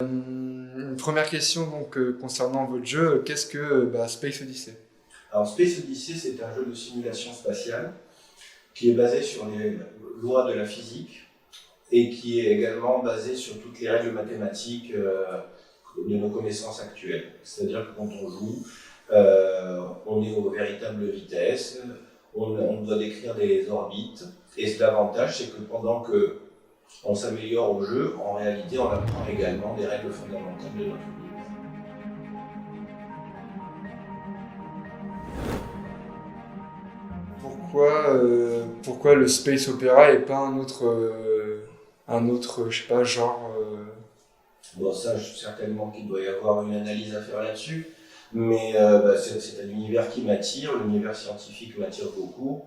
Une première question donc, concernant votre jeu, qu'est-ce que Space Odyssey? Alors Space Odyssey, c'est un jeu de simulation spatiale qui est basé sur les lois de la physique et qui est également basé sur toutes les règles mathématiques de nos connaissances actuelles. C'est-à-dire que quand on joue, on est aux véritables vitesses, on doit décrire des orbites, et l'avantage c'est que pendant que on s'améliore au jeu, en réalité on apprend également des règles fondamentales de notre univers. Pourquoi le space opéra et pas un autre, je sais pas, genre. Bon, ça, certainement qu'il doit y avoir une analyse à faire là-dessus, mais c'est un univers qui m'attire, l'univers scientifique m'attire beaucoup,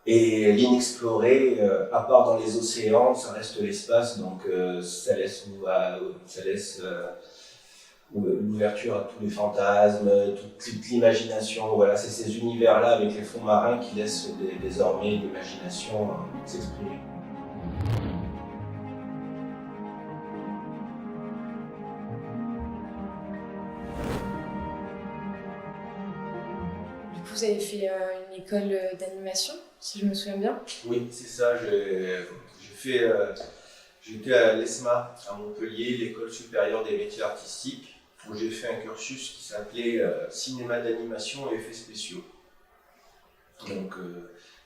et l'inexploré, à part dans les océans, ça reste l'espace, donc ça laisse l'ouverture à tous les fantasmes, toute l'imagination. Voilà, c'est ces univers-là avec les fonds marins qui laissent désormais l'imagination s'exprimer. Du coup, vous avez fait une école d'animation, si je me souviens bien. Oui, c'est ça. J'étais à l'ESMA à Montpellier, l'école supérieure des métiers artistiques, où j'ai fait un cursus qui s'appelait cinéma d'animation et effets spéciaux. Donc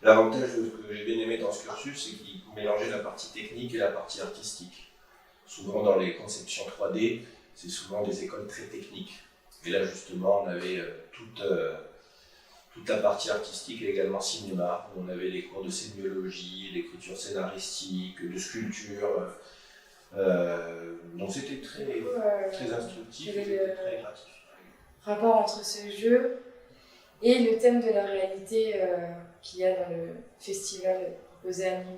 l'avantage que j'ai bien aimé dans ce cursus, c'est qu'il mélangeait la partie technique et la partie artistique. Souvent dans les conceptions 3D, c'est souvent des écoles très techniques. Et là justement, on avait toute la partie artistique et également cinéma, où on avait les cours de sémiologie, d'écriture scénaristique, de sculpture. Donc c'était très instructif et très gratifiant. Rapport entre ce jeu et le thème de la réalité qu'il y a dans le festival proposé à Nîmes.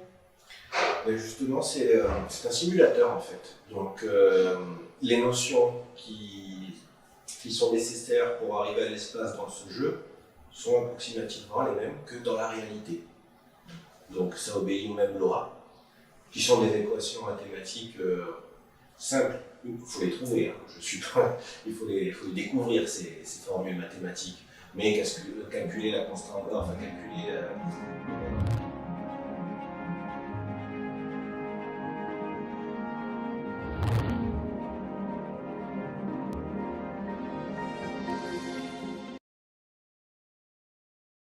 Et justement, c'est un simulateur en fait. Donc les notions qui sont nécessaires pour arriver à l'espace dans ce jeu sont approximativement les mêmes que dans la réalité. Donc ça obéit aux mêmes lois, qui sont des équations mathématiques simples. Il faut les trouver, hein. Il faut les découvrir, ces formules mathématiques. Mais calculer la constante, enfin calculer